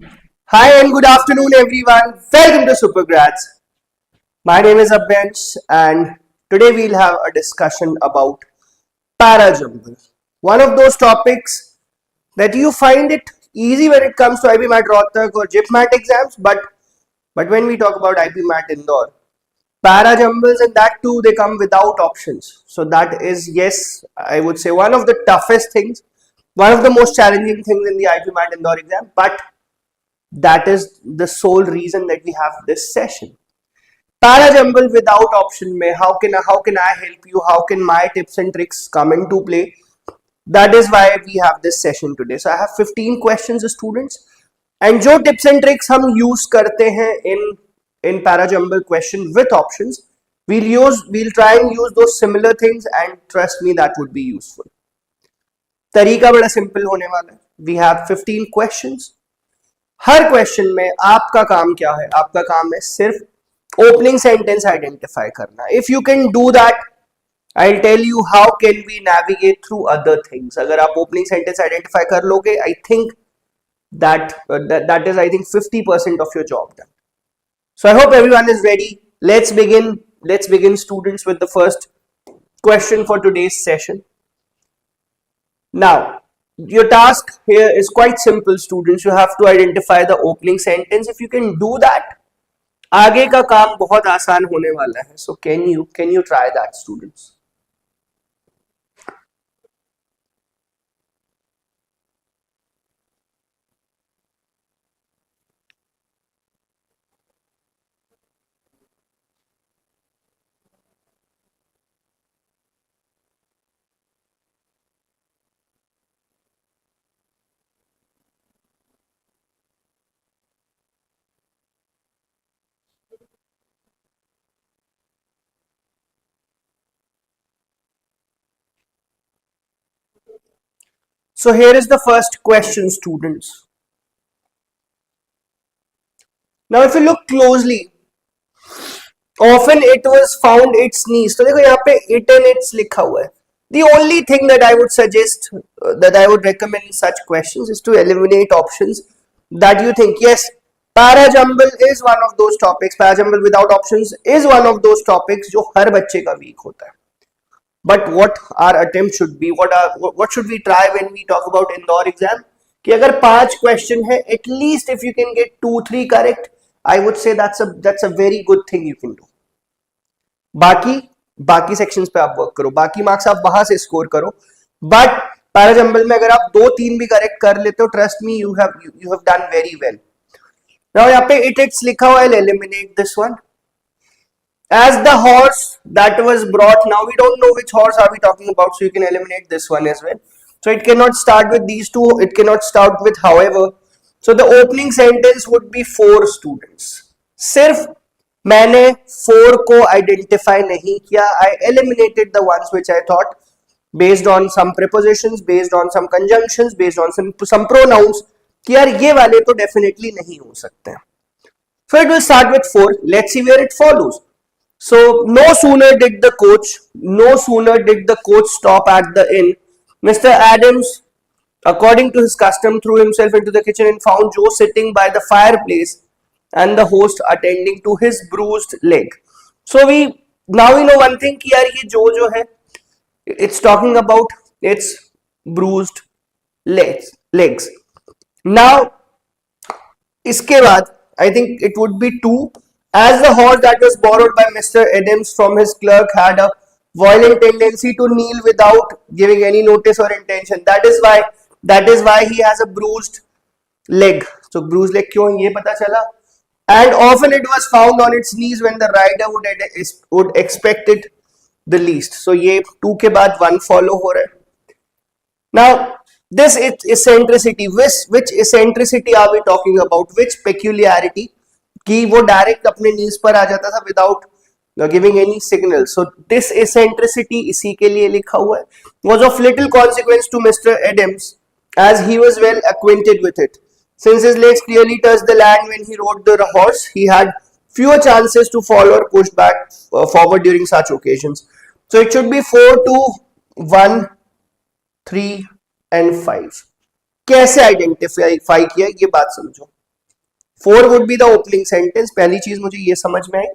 Hi and good afternoon, everyone. Welcome to Supergrads. My name is Abhyansh, and today we'll have a discussion about Parajumble. One of those topics that you find it easy when it comes to IPMAT Rohtak or JIPMAT exams, but when we talk about IPMAT Indore, Parajumbles and that too they come without options. So that is, yes, I would say one of the toughest things, one of the most challenging things in the IPMAT Indore exam, but that is the sole reason that we have this session. Parajumble without option mein, how can I help you? How can my tips and tricks come into play? That is why we have this session today. So I have 15 questions, students, and जो tips and tricks हम use करते हैं in Parajumble question with options, we'll try and use those similar things, and trust me, that would be useful. तरीका बड़ा simple होने वाला है. We have 15 questions. हर क्वेश्चन में आपका काम क्या है? आपका काम है सिर्फ ओपनिंग सेंटेंस आइडेंटिफाई करना. If you can do that, I will tell you how can we navigate through other things. अगर आप ओपनिंग सेंटेंस आइडेंटिफाई कर लोगे, I think that is, I think, 50% of your job done. So I hope everyone is ready. Let's begin, students, with the first question for today's session. Now, your task here is quite simple, students. You have to identify the opening sentence. If you can do that, आगे का काम बहुत आसान होने वाला है. So can you try that, students? So here is the first question, students. Now if you look closely, often it was found its niece. तो देखो यहाँ पे it and its लिखा हुआ है. The only thing that I would suggest, that I would recommend in such questions, is to eliminate options that you think, yes, Parajumble is one of those topics. Parajumble without options is one of those topics जो हर बच्चे का weak होता है. But what our attempt should be, what should we try when we talk about Indore exam? कि अगर 5 question है, at least if you can get 2-3 correct, I would say that's a very good thing you can do. बाकी sections पे आप work करो, बाकी marks आप वहां से score करो. But Parajumble में अगर आप 2-3 भी correct कर लेते हो, trust me, you have done very well. Now यहाँ पे it's लिखा हुआ है, I'll eliminate this one. As the horse that was brought, now we don't know which horse are we talking about, so you can eliminate this one as well. So it cannot start with these two, it cannot start with however. So the opening sentence would be 4, students. सिर्फ मैंने 4 को identify नहीं किया. I eliminated the ones which I thought, based on some prepositions, based on some conjunctions, based on some pronouns, कि यार ये वाले तो definitely नहीं हो सकते हैं. So it will start with 4. Let's see where it follows. So no sooner did the coach stop at the inn, Mr. Adams, according to his custom, threw himself into the kitchen and found Joe sitting by the fireplace and the host attending to his bruised leg. So now we know one thing कि यार ये Joe जो है, it's talking about its bruised legs. Now इसके बाद I think it would be 2. As the horse that was borrowed by Mr. Adams from his clerk had a violent tendency to kneel without giving any notice or intention. That is why he has a bruised leg. So bruised leg क्यों ये पता चला. And often it was found on its knees when the rider would expect it the least. So ये 2 के बाद 1 follow हो रहा है. Now this eccentricity, which eccentricity are we talking about? Which peculiarity? कि वो डायरेक्ट अपने नीज पर आ जाता था without giving any signal. So this eccentricity इसी के लिए लिखा हुआ है. Was of little consequence to Mr. Adams as he was well acquainted with it. Since his legs clearly touched the land when he rode the horse, he had fewer chances to fall or push back forward during such occasions. So it should be 4, 2, 1, 3 and 5. कैसे identify किया ये बात समझो. 4 would be the opening sentence. पहली चीज मुझे ये समझ में आई.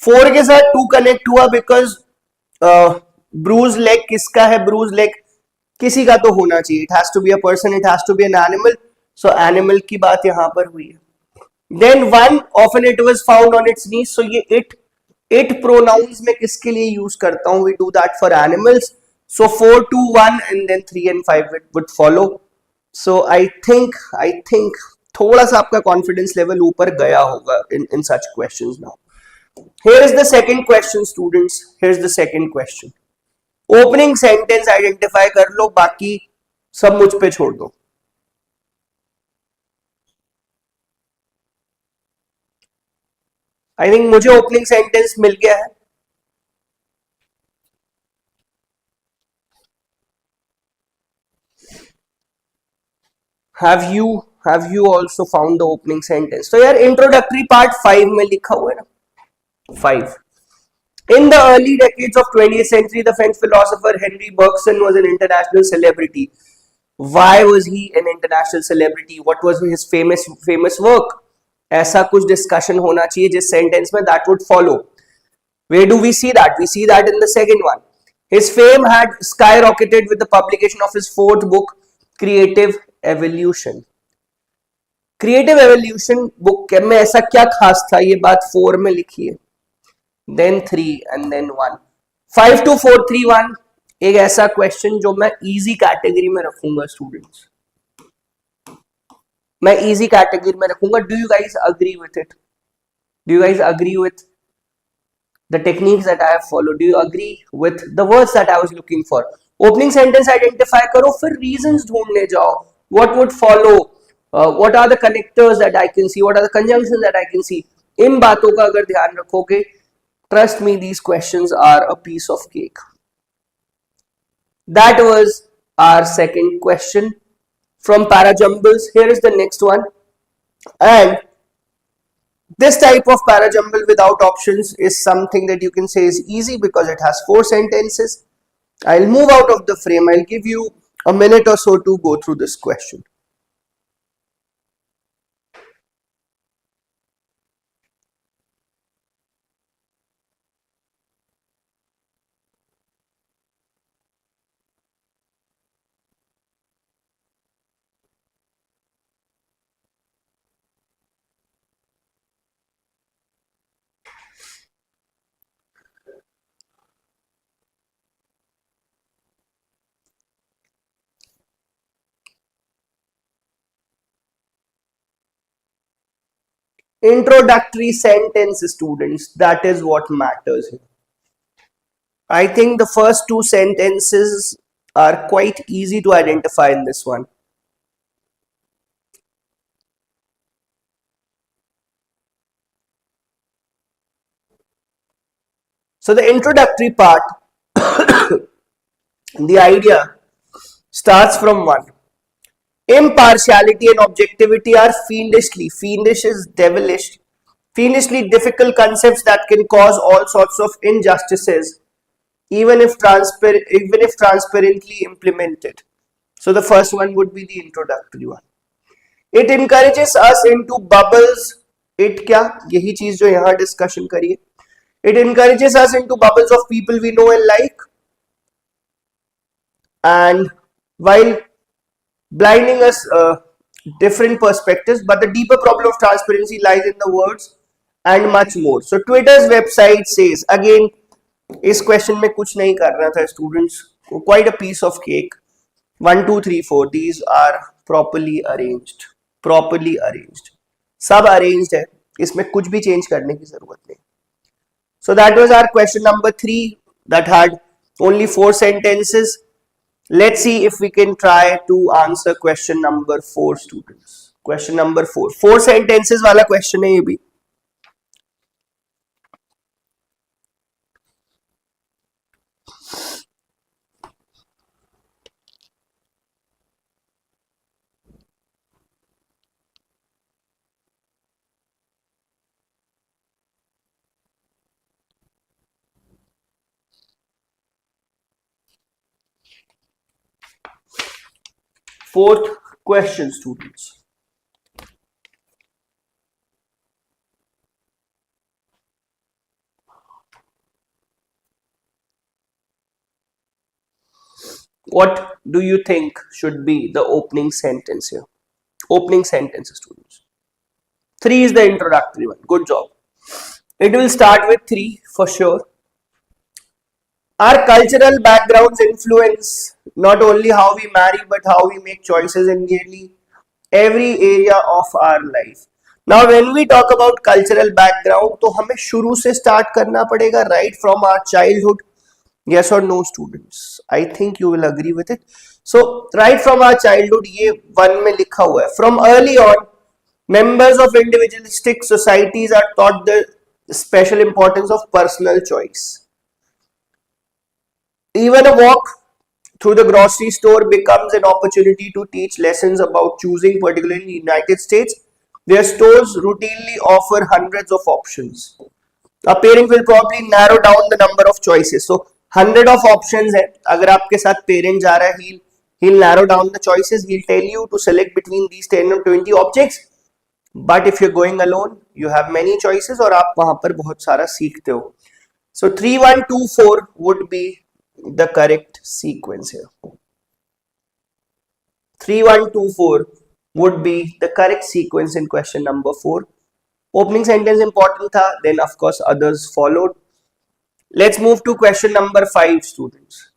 4 के साथ 2 कनेक्ट हुआ because ब्रूज लेग किसका है? ब्रूज लेग किसी का तो होना चाहिए. It has to be a person, it has to be an animal. So animal की बात यहाँ पर हुई है. Then 1, often it was found on its knees. So ये it pronouns में किसके लिए यूज करता हूँ? We do that for animals. So 4, 2, 1 and then 3 and 5 would follow. So I think थोड़ा सा आपका confidence level ऊपर गया होगा in such questions now. Here is the second question, students. Here's the second question. Opening sentence identify कर लो, बाकी सब मुझ पे छोड़ दो. I think मुझे opening sentence मिल गया है. Have you also found the opening sentence? So यार introductory part 5 में लिखा हुआ है ना. 5. In the early decades of 20th century, the French philosopher Henry Bergson was an international celebrity. Why was he an international celebrity? What was his famous work? ऐसा कुछ discussion होना चाहिए जिस sentence में that would follow. Where do we see that? We see that in the second one. His fame had skyrocketed with the publication of his fourth book, Creative Evolution. Creative Evolution book में ऐसा क्या खास था? ये बात 4 में लिखी है. Then 3 and then 1. 5 to 4 3 1 एक ऐसा क्वेश्चन जो मैं इजी कैटेगरी में रखूंगा स्टूडेंट्स. मैं इजी कैटेगरी में रखूंगा. Do you guys agree with it? Do you guys agree with the techniques that I have followed? Do you agree with the words that I was looking for? Opening sentence identify करो, फिर reasons ढूंढने जाओ. What would follow? What are the connectors that I can see? What are the conjunctions that I can see? इन बातों का अगर ध्यान रखोगे, trust me, these questions are a piece of cake. That was our second question from Parajumbles. Here is the next one. And this type of parajumble without options is something that you can say is easy because it has 4 sentences. I'll move out of the frame. I'll give you a minute or so to go through this question. Introductory sentence, students, that is what matters here. I think the first 2 sentences are quite easy to identify in this one. So the introductory part, the idea starts from 1. Impartiality and objectivity are fiendish is devilish, fiendishly difficult concepts that can cause all sorts of injustices, even if transparently implemented. So the first one would be the introductory one. It encourages us into bubbles. It क्या? यही चीज जो यहाँ discussion करिए. It encourages us into bubbles of people we know and like, and while blinding us different perspectives, but the deeper problem of transparency lies in the words and much more. So Twitter's website says, again, इस question में कुछ नहीं करना था students, quite a piece of cake. 1 2 3 4 these are properly arranged, सब arranged है, इसमें कुछ भी change करने की जरूरत नहीं. So that was our question number 3 that had only 4 sentences. Let's see if we can try to answer question number 4, students. Question number 4. 4 sentences वाला question है ये भी. Fourth question, students. What do you think should be the opening sentence here? Opening sentence, students. 3 is the introductory one. Good job. It will start with 3 for sure. Our cultural backgrounds influence not only how we marry but how we make choices in nearly every area of our life. Now when we talk about cultural background, तो हमें शुरू से start करना पड़ेगा, right from our childhood. Yes or no, students? I think you will agree with it. So right from our childhood, ये one में लिखा हुआ है. From early on, members of individualistic societies are taught the special importance of personal choice. Even a walk through the grocery store becomes an opportunity to teach lessons about choosing, particularly in the United States, where stores routinely offer hundreds of options. A parent will probably narrow down the number of choices. So, 100 of options है. अगर आपके साथ parent जा रहा है, he'll narrow down the choices. He'll tell you to select between these 10 or 20 objects. But if you're going alone, you have many choices और आप वहाँ पर बहुत सारा सीखते हो. So 3, 1, 2, 4 would be the correct sequence here. 3, 1, 2, 4 would be the correct sequence in question number 4. Opening sentence important tha, then of course others followed. Let's move to question number 5, students.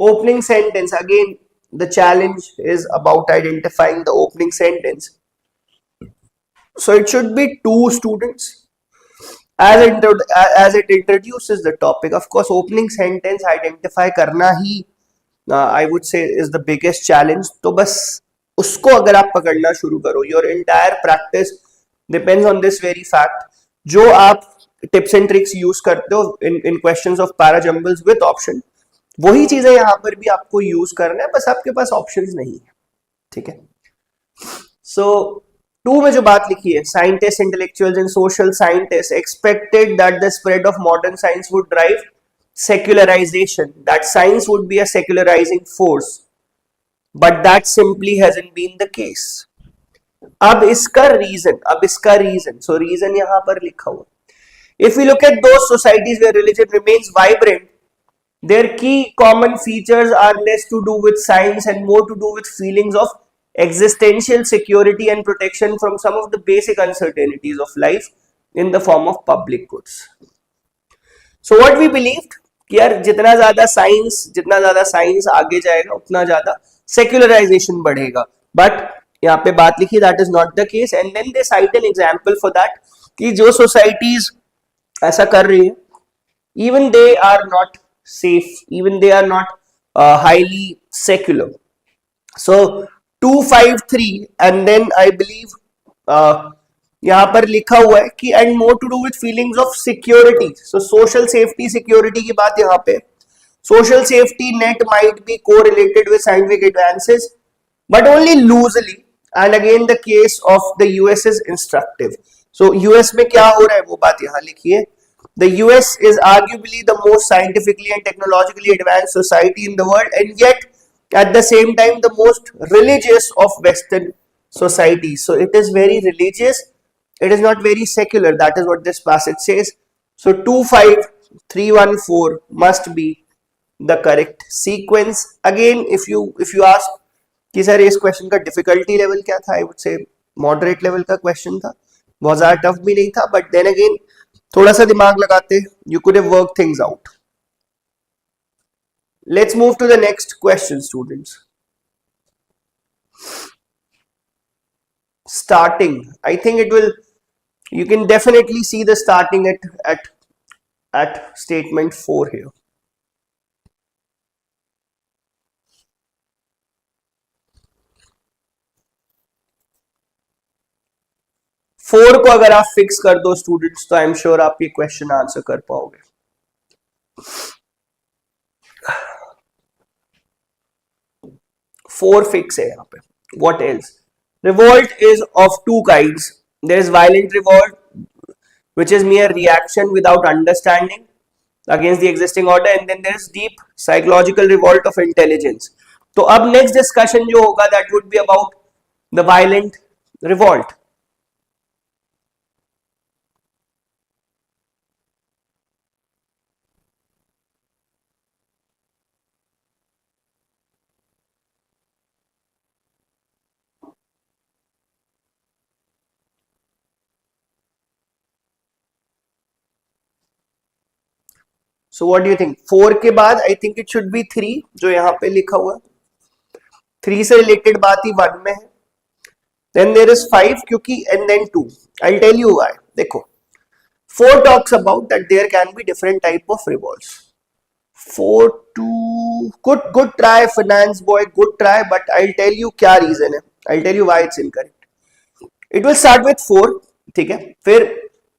Opening sentence, again the challenge is about identifying the opening sentence. So it should be 2, students, as it introduces the topic. Of course, opening sentence identify करना ही I would say is the biggest challenge. तो बस उसको अगर आप पकड़ना शुरू करो, your entire practice depends on this very fact. जो आप tips and tricks use करते हो in questions of parajumbles with option, वही चीजें यहाँ पर भी आपको यूज करना है, बस आपके पास ऑप्शंस नहीं है. ठीक है. सो 2 में जो बात लिखी है, scientist, intellectuals and social scientist expected that the spread of modern science would drive secularization, that science would be a secularizing force, but that simply hasn't been the case. अब इसका रीजन, सो रीजन यहां पर लिखा हुआ. If we look at those societies where religion remains vibrant, their key common features are less to do with science and more to do with feelings of existential security and protection from some of the basic uncertainties of life in the form of public goods. So what we believed कि यार जितना ज्यादा science आगे जाएगा उतना ज्यादा secularisation बढ़ेगा, but यहाँ पे बात लिखी that is not the case. And then they cite an example for that कि जो सोसाइटीज ऐसा कर रही है, even they are not safe, even they are not highly secular. So 2, 5, 3 and then I believe यहाँ पर लिखा हुआ है कि and more to do with feelings of security. So social safety security की बात यहाँ पे. Social safety net might be correlated with scientific advances but only loosely, and again the case of the US is instructive. So US में क्या हो रहा है वो बात यहाँ लिखी है. The US is arguably the most scientifically and technologically advanced society in the world, and yet at the same time the most religious of Western societies. So it is very religious, it is not very secular. That is what this passage says. So 2, 5, 3, 1, 4 must be the correct sequence. Again, if you ask कि sir इस question का difficulty level क्या था, I would say moderate level का question था, बहुत ज्यादा tough भी नहीं था, but then again थोड़ा सा दिमाग लगाते you could have worked things out. Let's move to the next question, students. Starting, I think it will, you can definitely see the starting at statement 4 here. 4 को अगर आप फिक्स कर दो students तो आई एम श्योर आप ये question answer कर पाओगे। 4 फिक्स है यहाँ पे। What else? Revolt is of two kinds. There is violent revolt, which is mere reaction without understanding against the existing order, and then there is deep psychological revolt of intelligence. तो अब next discussion जो होगा that would be about the violent revolt. So what do you think? 4 के बाद I think it should be 3 जो यहाँ पे लिखा हुआ है। 3 से रिलेटेड बात ही 1 में है। Then there is 5 क्योंकि and then 2. I'll tell you why. देखो 4 talks about that there can be different type of revolts. 4 to good try finance boy, good try, but I'll tell you क्या reason है। I'll tell you why it's incorrect. It will start with 4, ठीक है। फिर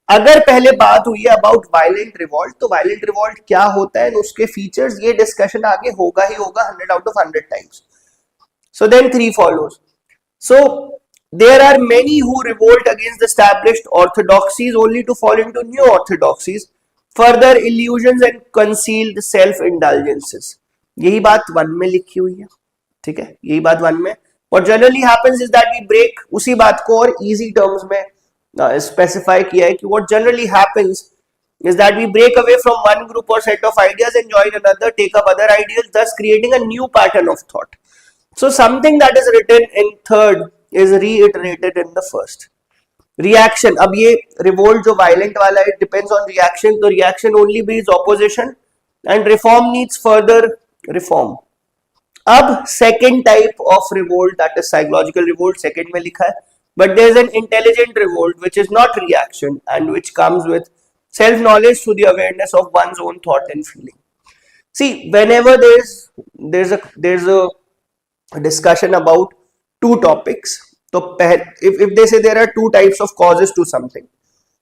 अगर पहले बात हुई है अबाउट वायलेंट रिवॉल्ट, तो वायलेंट रिवॉल्ट क्या होता है, उसके फीचर्स, ये डिस्कशन आगे होगा ही होगा 100 out of 100 times. So then 3 follows. So there are many who revolt against the established orthodoxies only to fall into new orthodoxies, further illusions and concealed self-indulgences. यही बात 1 में लिखी हुई है, ठीक है, यही बात 1 में। What generally happens is that we break, उसी बात को और easy terms में specify किया है कि what generally happens is that we break away from one group or set of ideas and join another, take up other ideas, thus creating a new pattern of thought. So something that is written in third is reiterated in the first. Reaction, अब ये revolt जो violent वाला है, it depends on reaction, तो reaction only breeds opposition and reform needs further reform. अब second type of revolt, that is psychological revolt, second में लिखा है, but there is an intelligent revolt which is not reaction and which comes with self-knowledge through the awareness of one's own thought and feeling. See, whenever there's a discussion about two topics, so if they say there are two types of causes to something,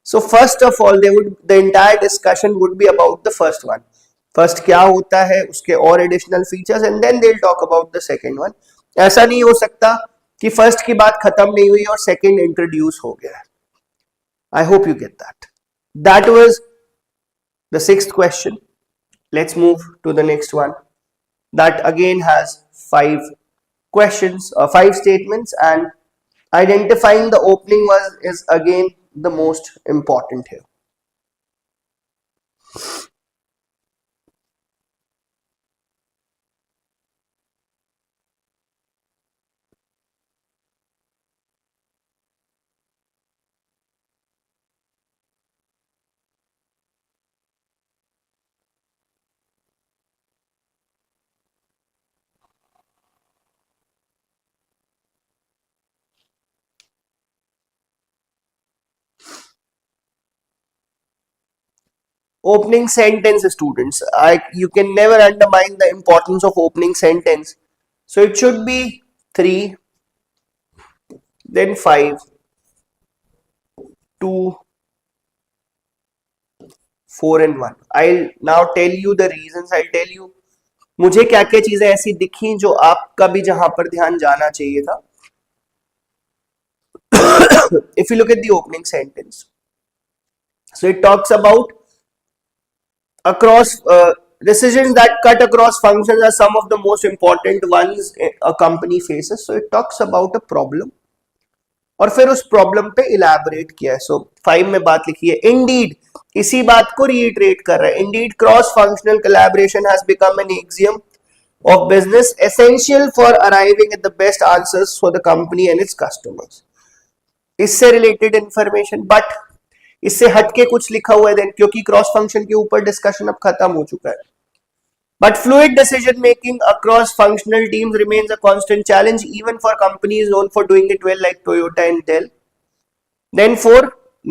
so first of all the entire discussion would be about the first one. First क्या होता है, उसके और additional features, and then they'll talk about the second one. ऐसा नहीं हो सकता कि फर्स्ट की बात खत्म नहीं हुई और सेकंड इंट्रोड्यूस हो गया। I hope you get that. That was the 6th question. Let's move to the next one that again has 5 questions, 5 statements, and identifying the opening is again the most important here. Opening sentence, students. You can never undermine the importance of opening sentence. So it should be 3, then 5, 2, 4 and 1. I'll now tell you the reasons. I'll tell you मुझे क्या क्या चीजें ऐसी दिखी जो आपका भी जहां पर ध्यान जाना चाहिए था. If you look at the opening sentence, so it talks about across decisions that cut across functions are some of the most important ones a company faces. So it talks about a problem और फिर उस problem पे elaborate किया है. सो 5 में बात लिखी है, इंडीड इसी बात को रीइटरेट कर रहा है. Indeed cross functional collaboration has become an axiom of business essential for arriving at the best answers for the company and its customers. इससे रिलेटेड इंफॉर्मेशन बट इससे हटके कुछ लिखा हुआ है देन, क्योंकि क्रॉस फंक्शन के ऊपर डिस्कशन अब खत्म हो चुका है. But fluid decision making across functional teams remains a constant challenge even for companies known for doing it well like Toyota and Dell. Then 4,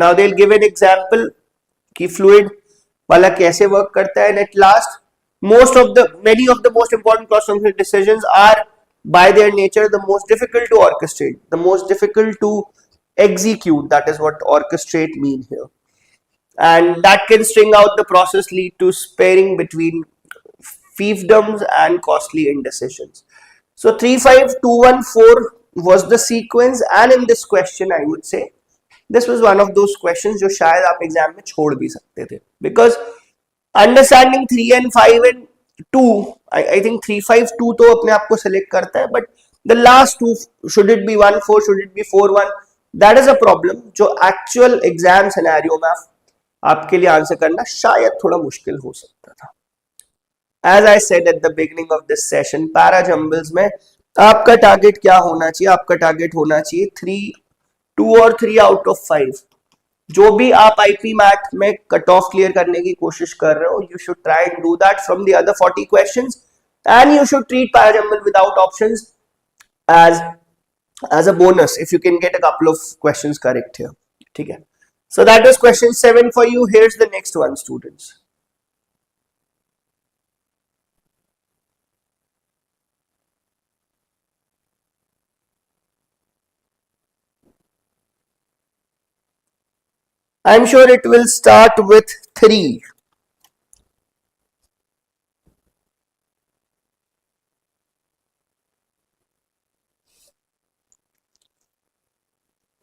now they'll give an example कि fluid वाला कैसे work करता है. And at last, many of the most important cross-functional decisions are by their nature the most difficult to orchestrate, the most difficult to execute, that is what orchestrate mean here, and that can string out the process, lead to sparing between fiefdoms and costly indecisions. So 35214 was the sequence, and in this question I would say this was one of those questions जो शायद आप exam में छोड़ भी सकते थे, because understanding 3 and 5 and 2, I think 352 तो अपने आप को सिलेक्ट करता है, but the last two, should it be 1-4, should it be 4-1, that is a problem जो एक्चुअल एग्जाम सिनेरियो में आपके लिए आंसर करना शायद थोड़ा मुश्किल हो सकता था. As I said at the beginning of this session, Parajumbles में आपका टारगेट क्या होना चाहिए? आपका टारगेट होना चाहिए 2 और 3 आउट ऑफ 5. जो भी आप आईपी मैट में कट ऑफ क्लियर करने की कोशिश कर रहे हो, you should try and do that from the other 40 questions, and you should treat parajumble without options as a bonus if you can get a couple of questions correct here. ठीक है, so that is question 7 for you. Here's the next one, students. I'm sure it will start with 3.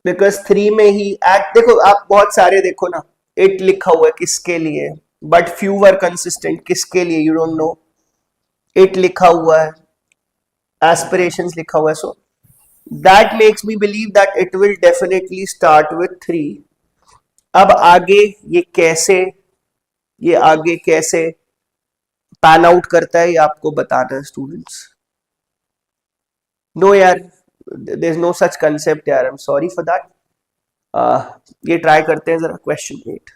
Because 3 में ही देखो, आप बहुत सारे देखो ना, it लिखा हुआ है किसके लिए, but few were consistent, किसके लिए you don't know. it लिखा हुआ है, aspirations लिखा हुआ है, so that makes me believe that it will definitely start with 3. अब आगे ये आगे कैसे पैन आउट करता है ये आपको बताना है स्टूडेंट्स. नो यार, there is no such concept यार, I am sorry for that. ये ट्राई करते हैं जरा question 8.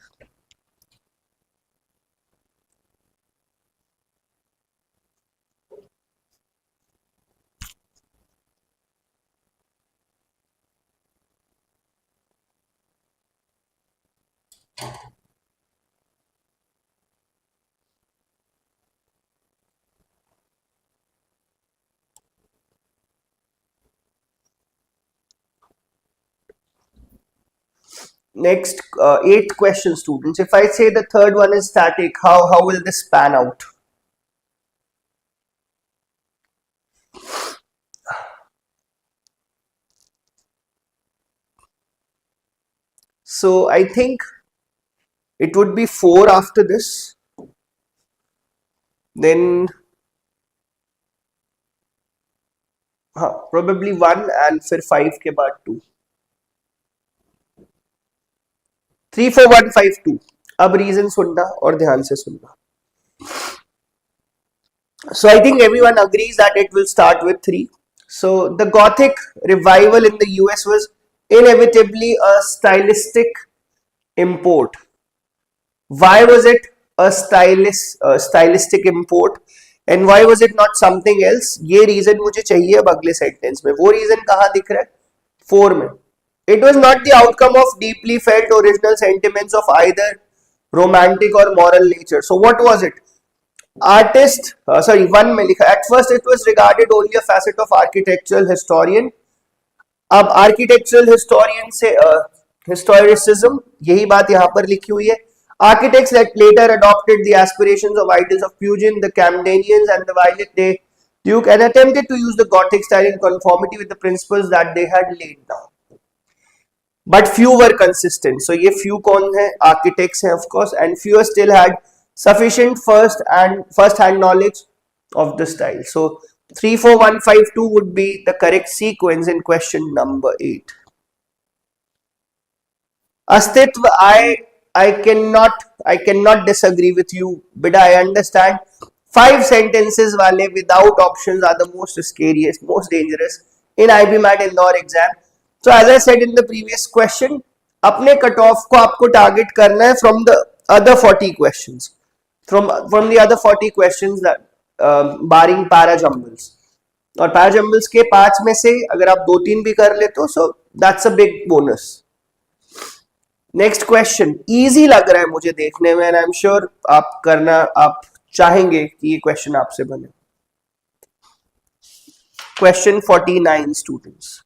Next, 8th question, students. If I say the third one is static, how will this pan out? So I think it would be 4 after this, then probably 1, and फिर 5 के बाद 2. 3 4 1 5 2. अब reason सुनना और ध्यान से सुनना. So I think everyone agrees that it will start with 3. So the Gothic revival in the US was inevitably a stylistic import. Why was it a stylistic import, and why was it not something else? ये reason मुझे चाहिए अब अगले sentence में. वो reason कहाँ दिख रहा है? 4 में. It was not the outcome of deeply felt original sentiments of either romantic or moral nature. So what was it? Artist, 1 में लिखा. At first it was regarded only a facet of architectural historian. अब architectural historian से historicism, यही बात यहाँ पर लिखी हुई है. Architects that later adopted the aspirations of idols of Pugin, the Camdenians and the Violet Duke, and attempted to use the Gothic style in conformity with the principles that they had laid down. But few were consistent. So ये few कौन है? Architects हैं of course, and few still had sufficient first-hand knowledge of the style. So 3 4 1 5 2 would be the correct sequence in question number 8. Astitva, I cannot disagree with you, but I understand 5 sentences वाले without options are the most scariest, most dangerous in IPMAT Indore exam. So as I said in the previous question, अपने cut off को आपको target करना है from the other 40 questions, from the other 40 questions that barring Parajumbles. और Parajumbles के 5 में से अगर आप 2-3 भी कर लेते हो, so that's a big bonus. Next question easy लग रहा है मुझे देखने में, एंड आई एम श्योर आप चाहेंगे कि ये क्वेश्चन आपसे बने. Question 49 students.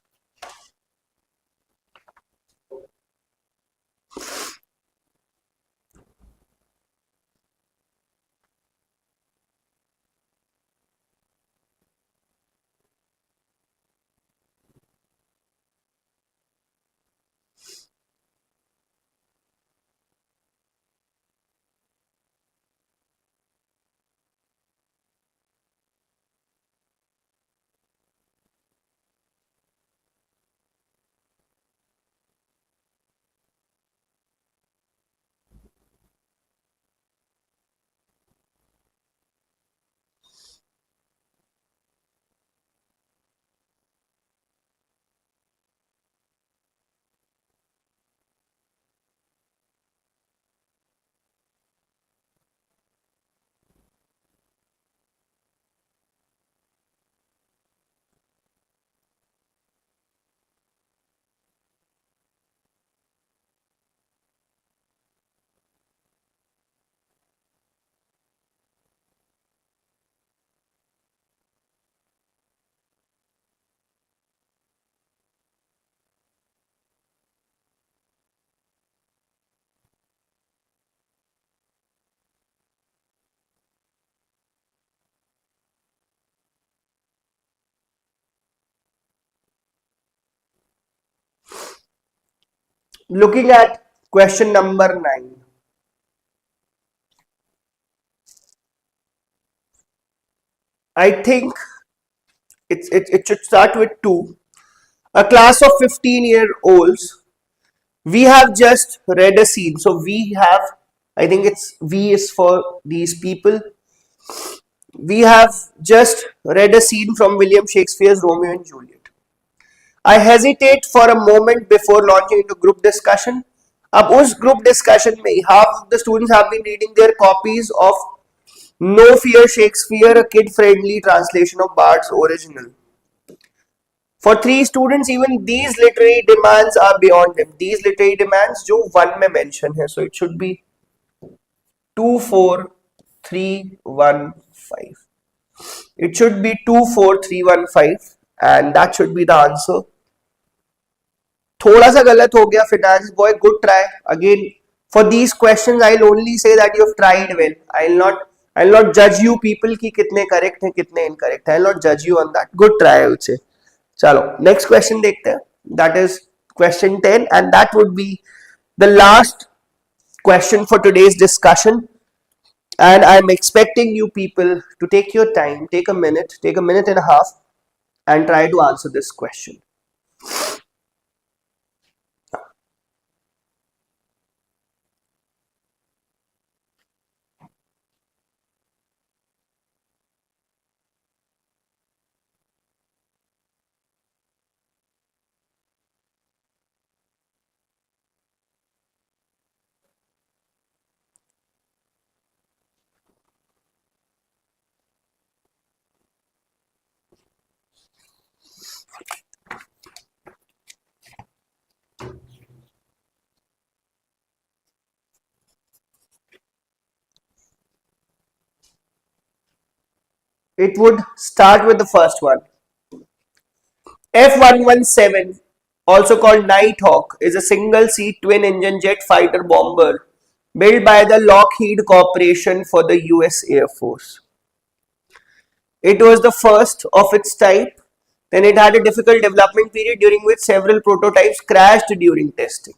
looking at question number 9. I think it should start with 2. A class of 15-year-olds. We have just read a scene. So we have, I think it's V is for these people. We have just read a scene from William Shakespeare's Romeo and Juliet. I hesitate for a moment before launching into group discussion. अब उस group discussion में half the students have been reading their copies of No Fear Shakespeare, a kid-friendly translation of Bard's original. For 3 students, even these literary demands are beyond them. These literary demands जो 1 में mention है, so it should be 2, 4, 3, 1, 5. It should be 2, 4, 3, 1, 5, and that should be the answer. थोड़ा सा गलत हो गया finance boy, good try again. For these questions I'll only say that you have tried well. I'll not judge you people कि कितने correct हैं कितने incorrect हैं. I'll not judge you on that. Good try I would say. चलो next question देखते हैं. That is question 10 and that would be the last question for today's discussion. And I'm expecting you people to take your time, take a minute and a half and try to answer this question. It would start with the first one. F-117, also called Nighthawk, is a single-seat twin-engine jet fighter bomber built by the Lockheed Corporation for the US Air Force. It was the first of its type. Then it had a difficult development period during which several prototypes crashed during testing.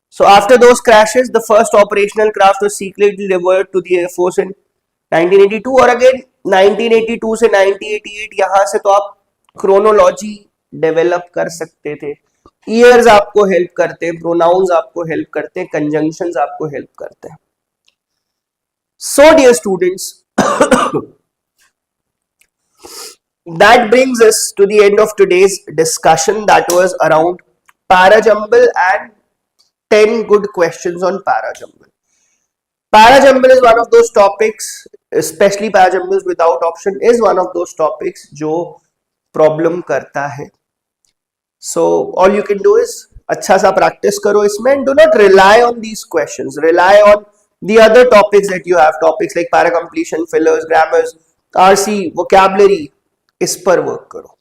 So after those crashes, the first operational craft was secretly delivered to the Air Force in 1982 और again 1982 से 1988 यहाँ से तो आप chronology develop कर सकते थे. Years आपको हेल्प करते हैं, प्रोनाउंस आपको हेल्प करते हैं, कंजंक्शंस आपको हेल्प करते हैं. So dear students, that brings us to the end of today's discussion. That was around Parajumble and 10 good questions on Parajumble. Parajumble is one of those topics, especially Parajumbles without option is one of those topics जो problem करता है. So all you can do is अच्छा सा practice करो इसमें and do not rely on these questions. Rely on the other topics that you have. Topics like paracompletion, fillers, grammars, RC, vocabulary. इस पर work करो.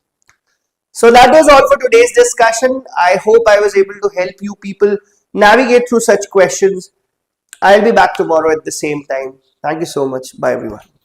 So that was all for today's discussion. I hope I was able to help you people navigate through such questions. I'll be back tomorrow at the same time. Thank you so much. Bye everyone.